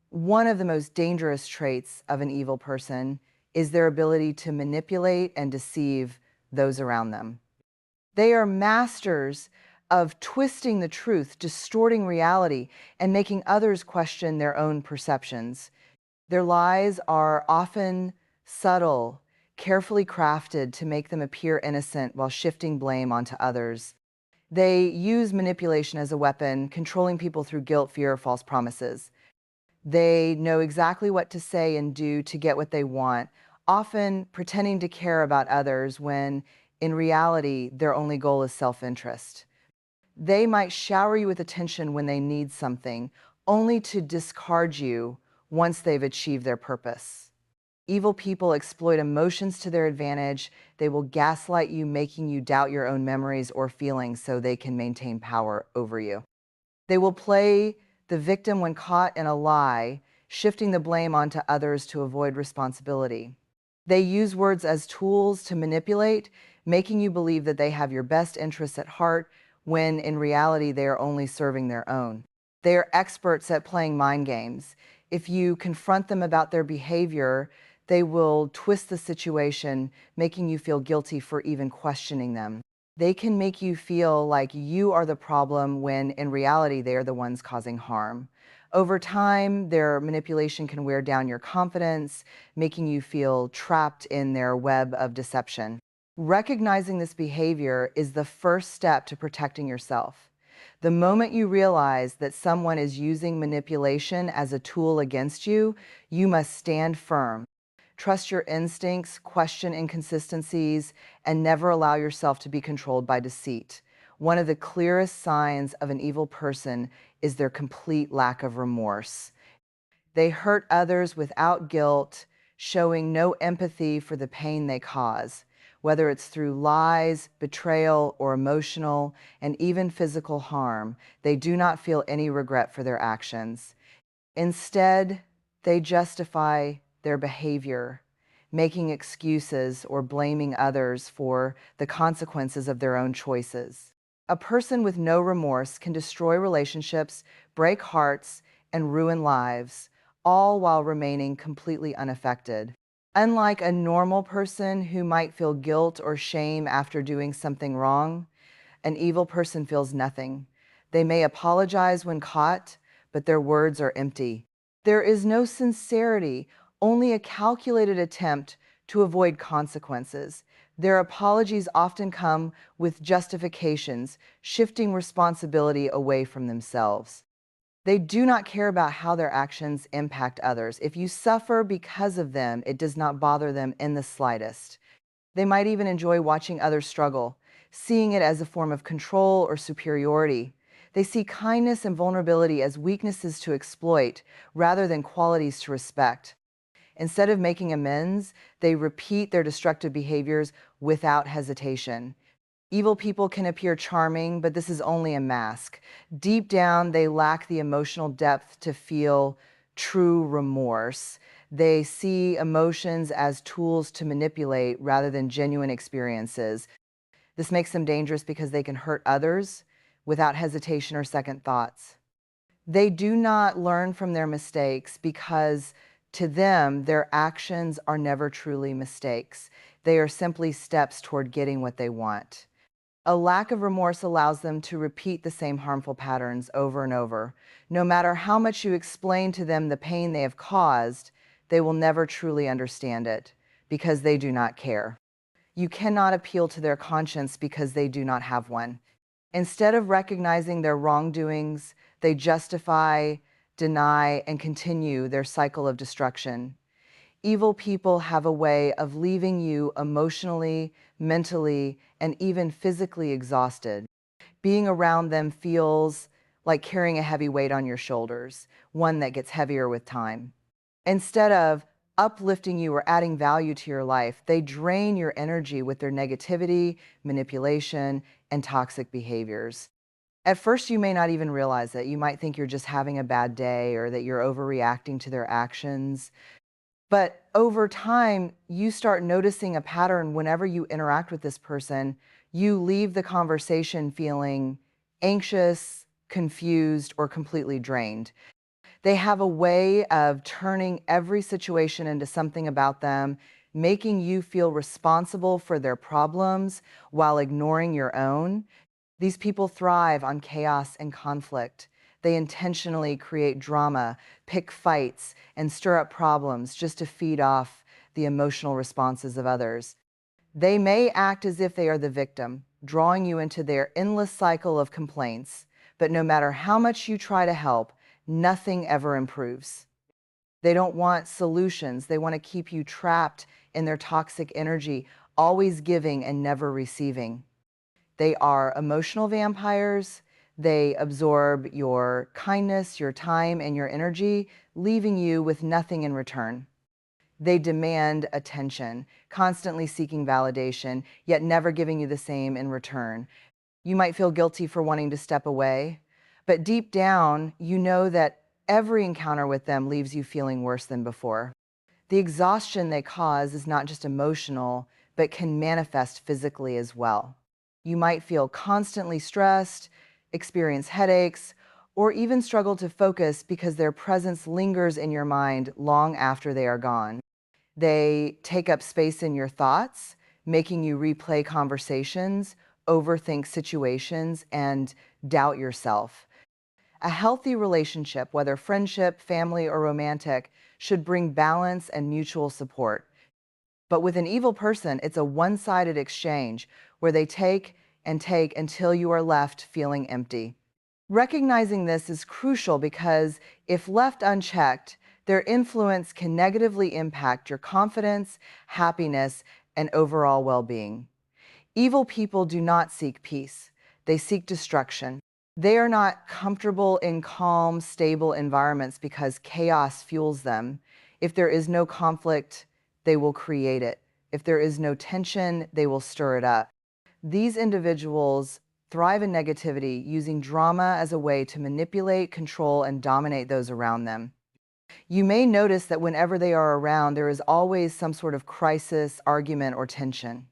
One of the most dangerous traits of an evil person is their ability to manipulate and deceive those around them. They are masters of twisting the truth, distorting reality, and making others question their own perceptions. Their lies are often subtle, carefully crafted to make them appear innocent while shifting blame onto others. They use manipulation as a weapon, controlling people through guilt, fear, or false promises. They know exactly what to say and do to get what they want, often pretending to care about others when, in reality, their only goal is self-interest. They might shower you with attention when they need something, only to discard you once they've achieved their purpose. Evil people exploit emotions to their advantage. They will gaslight you, making you doubt your own memories or feelings so they can maintain power over you. They will play the victim when caught in a lie, shifting the blame onto others to avoid responsibility. They use words as tools to manipulate, making you believe that they have your best interests at heart when in reality they are only serving their own. They are experts at playing mind games. If you confront them about their behavior, they will twist the situation, making you feel guilty for even questioning them. They can make you feel like you are the problem when in reality they are the ones causing harm. Over time, their manipulation can wear down your confidence, making you feel trapped in their web of deception. Recognizing this behavior is the first step to protecting yourself. The moment you realize that someone is using manipulation as a tool against you, you must stand firm. Trust your instincts, question inconsistencies, and never allow yourself to be controlled by deceit. One of the clearest signs of an evil person is their complete lack of remorse. They hurt others without guilt, showing no empathy for the pain they cause, whether it's through lies, betrayal, or emotional and even physical harm. They do not feel any regret for their actions. Instead, they justify their behavior, making excuses or blaming others for the consequences of their own choices. A person with no remorse can destroy relationships, break hearts, and ruin lives, all while remaining completely unaffected. Unlike a normal person who might feel guilt or shame after doing something wrong, an evil person feels nothing. They may apologize when caught, but their words are empty. There is no sincerity, only a calculated attempt to avoid consequences. Their apologies often come with justifications, shifting responsibility away from themselves. They do not care about how their actions impact others. If you suffer because of them, it does not bother them in the slightest. They might even enjoy watching others struggle, seeing it as a form of control or superiority. They see kindness and vulnerability as weaknesses to exploit rather than qualities to respect. Instead of making amends, they repeat their destructive behaviors without hesitation. Evil people can appear charming, but this is only a mask. Deep down, they lack the emotional depth to feel true remorse. They see emotions as tools to manipulate rather than genuine experiences. This makes them dangerous because they can hurt others without hesitation or second thoughts. They do not learn from their mistakes because to them, their actions are never truly mistakes. They are simply steps toward getting what they want. A lack of remorse allows them to repeat the same harmful patterns over and over. No matter how much you explain to them the pain they have caused, they will never truly understand it because they do not care. You cannot appeal to their conscience because they do not have one. Instead of recognizing their wrongdoings, they justify, deny, and continue their cycle of destruction. Evil people have a way of leaving you emotionally, mentally, and even physically exhausted. Being around them feels like carrying a heavy weight on your shoulders, one that gets heavier with time. Instead of uplifting you or adding value to your life, they drain your energy with their negativity, manipulation, and toxic behaviors. At first, you may not even realize it. You might think you're just having a bad day or that you're overreacting to their actions. But over time, you start noticing a pattern whenever you interact with this person. You leave the conversation feeling anxious, confused, or completely drained. They have a way of turning every situation into something about them, making you feel responsible for their problems while ignoring your own. These people thrive on chaos and conflict. They intentionally create drama, pick fights, and stir up problems just to feed off the emotional responses of others. They may act as if they are the victim, drawing you into their endless cycle of complaints, but no matter how much you try to help, nothing ever improves. They don't want solutions. They want to keep you trapped in their toxic energy, always giving and never receiving. They are emotional vampires. They absorb your kindness, your time, and your energy, leaving you with nothing in return. They demand attention, constantly seeking validation, yet never giving you the same in return. You might feel guilty for wanting to step away, but deep down, you know that every encounter with them leaves you feeling worse than before. The exhaustion they cause is not just emotional, but can manifest physically as well. You might feel constantly stressed, experience headaches, or even struggle to focus because their presence lingers in your mind long after they are gone. They take up space in your thoughts, making you replay conversations, overthink situations, and doubt yourself. A healthy relationship, whether friendship, family, or romantic, should bring balance and mutual support. But with an evil person, it's a one-sided exchange where they take and take until you are left feeling empty. Recognizing this is crucial because if left unchecked, their influence can negatively impact your confidence, happiness, and overall well-being. Evil people do not seek peace. They seek destruction. They are not comfortable in calm, stable environments because chaos fuels them. If there is no conflict, they will create it. If there is no tension, they will stir it up. These individuals thrive in negativity, using drama as a way to manipulate, control, and dominate those around them. You may notice that whenever they are around, there is always some sort of crisis, argument, or tension.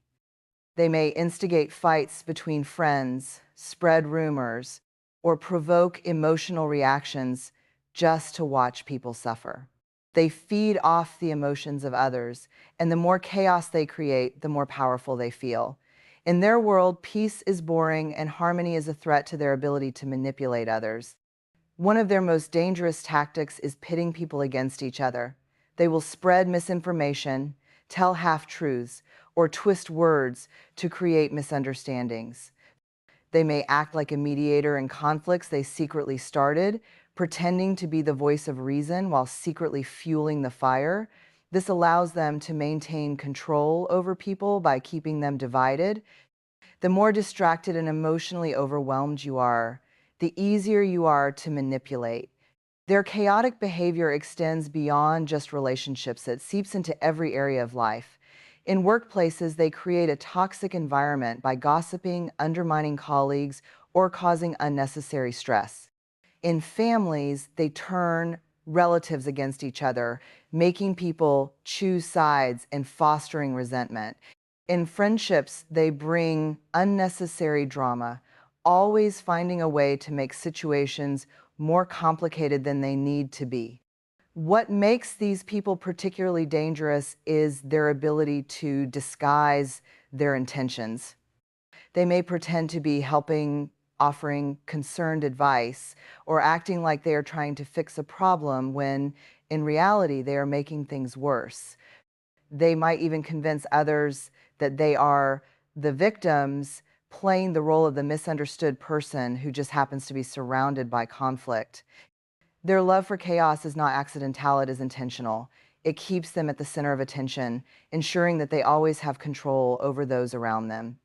They may instigate fights between friends, spread rumors, or provoke emotional reactions just to watch people suffer. They feed off the emotions of others, and the more chaos they create, the more powerful they feel. In their world, peace is boring and harmony is a threat to their ability to manipulate others. One of their most dangerous tactics is pitting people against each other. They will spread misinformation, tell half-truths, or twist words to create misunderstandings. They may act like a mediator in conflicts they secretly started, pretending to be the voice of reason while secretly fueling the fire. This allows them to maintain control over people by keeping them divided. The more distracted and emotionally overwhelmed you are, the easier you are to manipulate. Their chaotic behavior extends beyond just relationships. It seeps into every area of life. In workplaces, they create a toxic environment by gossiping, undermining colleagues, or causing unnecessary stress. In families, they turn relatives against each other, making people choose sides and fostering resentment. In friendships, they bring unnecessary drama, always finding a way to make situations more complicated than they need to be. What makes these people particularly dangerous is their ability to disguise their intentions. They may pretend to be helping, offering concerned advice, or acting like they are trying to fix a problem when in reality they are making things worse. They might even convince others that they are the victims, playing the role of the misunderstood person who just happens to be surrounded by conflict. Their love for chaos is not accidental, it is intentional. It keeps them at the center of attention, ensuring that they always have control over those around them.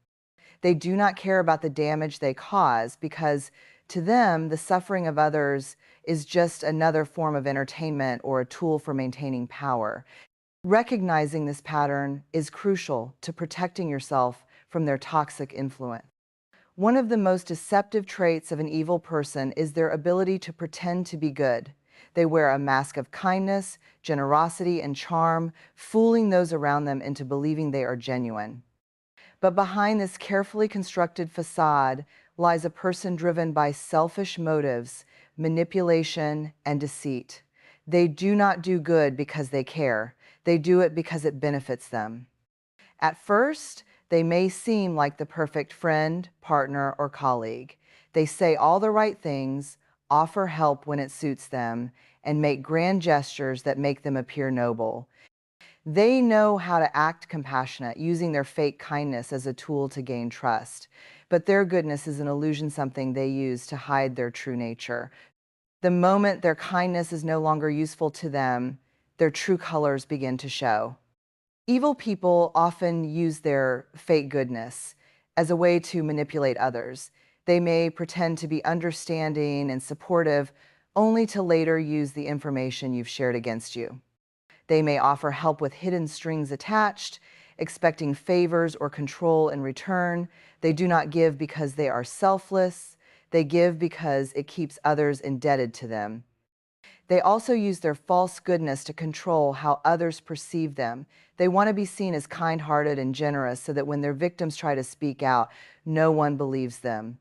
They do not care about the damage they cause because to them, the suffering of others is just another form of entertainment or a tool for maintaining power. Recognizing this pattern is crucial to protecting yourself from their toxic influence. One of the most deceptive traits of an evil person is their ability to pretend to be good. They wear a mask of kindness, generosity, and charm, fooling those around them into believing they are genuine. But behind this carefully constructed facade lies a person driven by selfish motives, manipulation, and deceit. They do not do good because they care. They do it because it benefits them. At first, they may seem like the perfect friend, partner, or colleague. They say all the right things, offer help when it suits them, and make grand gestures that make them appear noble. They know how to act compassionate, using their fake kindness as a tool to gain trust. But their goodness is an illusion, something they use to hide their true nature. The moment their kindness is no longer useful to them, their true colors begin to show. Evil people often use their fake goodness as a way to manipulate others. They may pretend to be understanding and supportive, only to later use the information you've shared against you. They may offer help with hidden strings attached, expecting favors or control in return. They do not give because they are selfless. They give because it keeps others indebted to them. They also use their false goodness to control how others perceive them. They want to be seen as kind-hearted and generous so that when their victims try to speak out, no one believes them.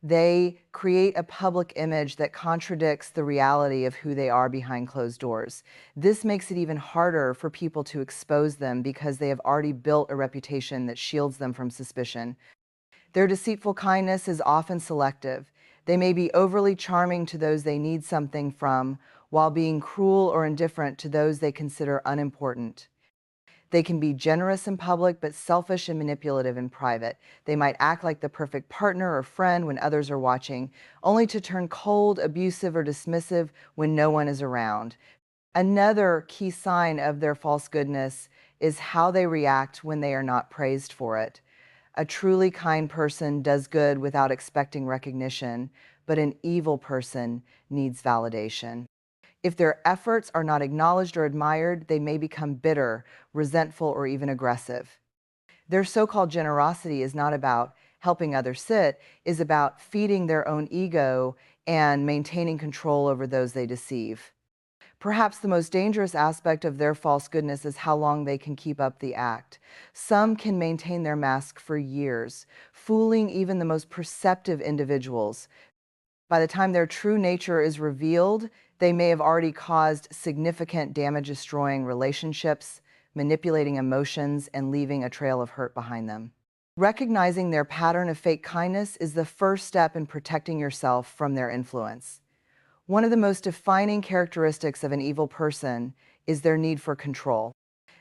They create a public image that contradicts the reality of who they are behind closed doors. This makes it even harder for people to expose them because they have already built a reputation that shields them from suspicion. Their deceitful kindness is often selective. They may be overly charming to those they need something from, while being cruel or indifferent to those they consider unimportant. They can be generous in public, but selfish and manipulative in private. They might act like the perfect partner or friend when others are watching, only to turn cold, abusive, or dismissive when no one is around. Another key sign of their false goodness is how they react when they are not praised for it. A truly kind person does good without expecting recognition, but an evil person needs validation. If their efforts are not acknowledged or admired, they may become bitter, resentful, or even aggressive. Their so-called generosity is not about helping others is about feeding their own ego and maintaining control over those they deceive. Perhaps the most dangerous aspect of their false goodness is how long they can keep up the act. Some can maintain their mask for years, fooling even the most perceptive individuals. By the time their true nature is revealed, they may have already caused significant damage, destroying relationships, manipulating emotions, and leaving a trail of hurt behind them. Recognizing their pattern of fake kindness is the first step in protecting yourself from their influence. One of the most defining characteristics of an evil person is their need for control.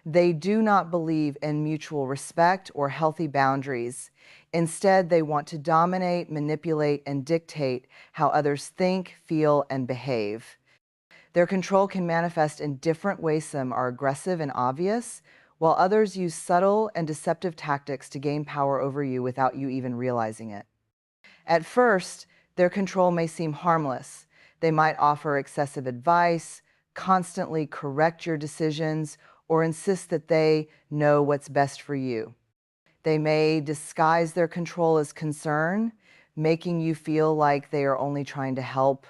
They do not believe in mutual respect or healthy boundaries. Instead, they want to dominate, manipulate, and dictate how others think, feel, and behave. Their control can manifest in different ways. Some are aggressive and obvious, while others use subtle and deceptive tactics to gain power over you without you even realizing it. At first, their control may seem harmless. They might offer excessive advice, constantly correct your decisions, or insist that they know what's best for you. They may disguise their control as concern, making you feel like they are only trying to help.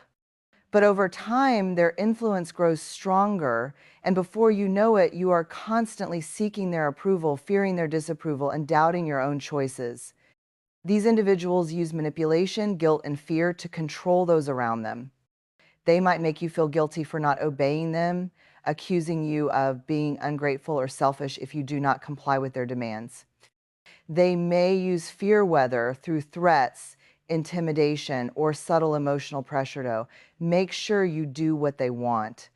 But over time, their influence grows stronger, and before you know it, you are constantly seeking their approval, fearing their disapproval, and doubting your own choices. These individuals use manipulation, guilt, and fear to control those around them. They might make you feel guilty for not obeying them, accusing you of being ungrateful or selfish if you do not comply with their demands. They may use fear, whether through threats, intimidation, or subtle emotional pressure, to make sure you do what they want.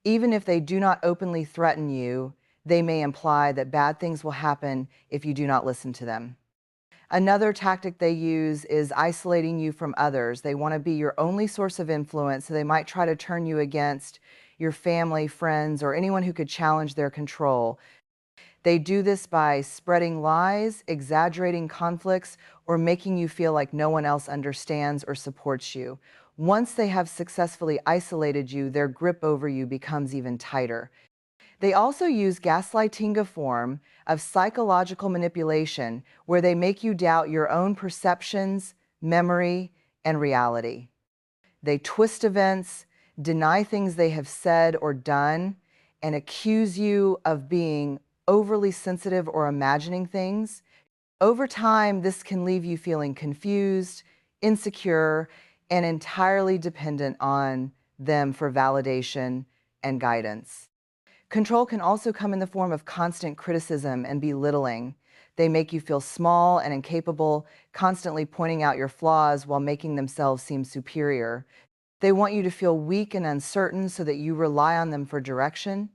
Even if they do not openly threaten you, they may imply that bad things will happen if you do not listen to them. Another tactic they use is isolating you from others. They want to be your only source of influence, so they might try to turn you against your family, friends, or anyone who could challenge their control. They do this by spreading lies, exaggerating conflicts, or making you feel like no one else understands or supports you. Once they have successfully isolated you, their grip over you becomes even tighter. They also use gaslighting, a form of psychological manipulation where they make you doubt your own perceptions, memory, and reality. They twist events, deny things they have said or done, and accuse you of being overly sensitive or imagining things. Over time, this can leave you feeling confused, insecure, and entirely dependent on them for validation and guidance. Control can also come in the form of constant criticism and belittling. They make you feel small and incapable, constantly pointing out your flaws while making themselves seem superior. They want you to feel weak and uncertain so that you rely on them for direction.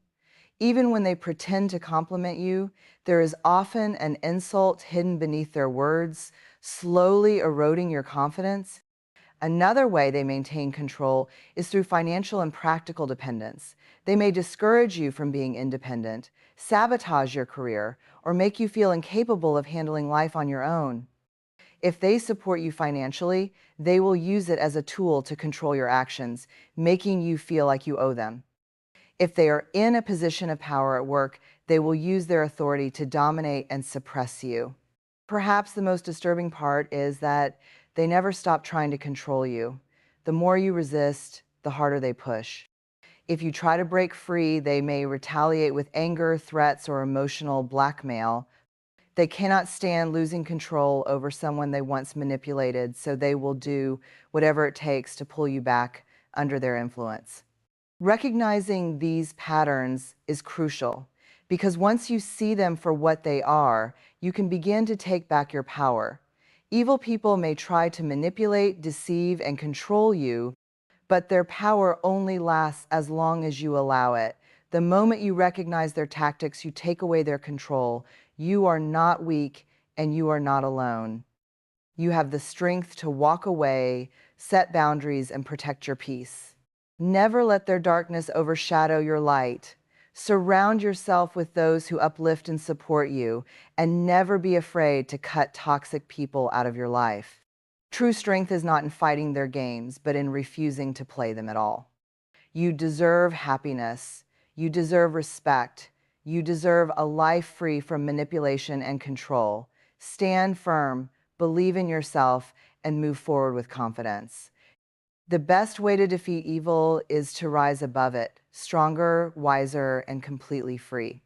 Even when they pretend to compliment you, there is often an insult hidden beneath their words, slowly eroding your confidence. Another way they maintain control is through financial and practical dependence. They may discourage you from being independent, sabotage your career, or make you feel incapable of handling life on your own. If they support you financially, they will use it as a tool to control your actions, making you feel like you owe them. If they are in a position of power at work, they will use their authority to dominate and suppress you. Perhaps the most disturbing part is that they never stop trying to control you. The more you resist, the harder they push. If you try to break free, they may retaliate with anger, threats, or emotional blackmail. They cannot stand losing control over someone they once manipulated, so they will do whatever it takes to pull you back under their influence. Recognizing these patterns is crucial because once you see them for what they are, you can begin to take back your power. Evil people may try to manipulate, deceive, and control you, but their power only lasts as long as you allow it. The moment you recognize their tactics, you take away their control. You are not weak and you are not alone. You have the strength to walk away, set boundaries, and protect your peace. Never let their darkness overshadow your light. Surround yourself with those who uplift and support you, and never be afraid to cut toxic people out of your life. True strength is not in fighting their games, but in refusing to play them at all. You deserve happiness. You deserve respect. You deserve a life free from manipulation and control. Stand firm, believe in yourself, and move forward with confidence. The best way to defeat evil is to rise above it, stronger, wiser, and completely free.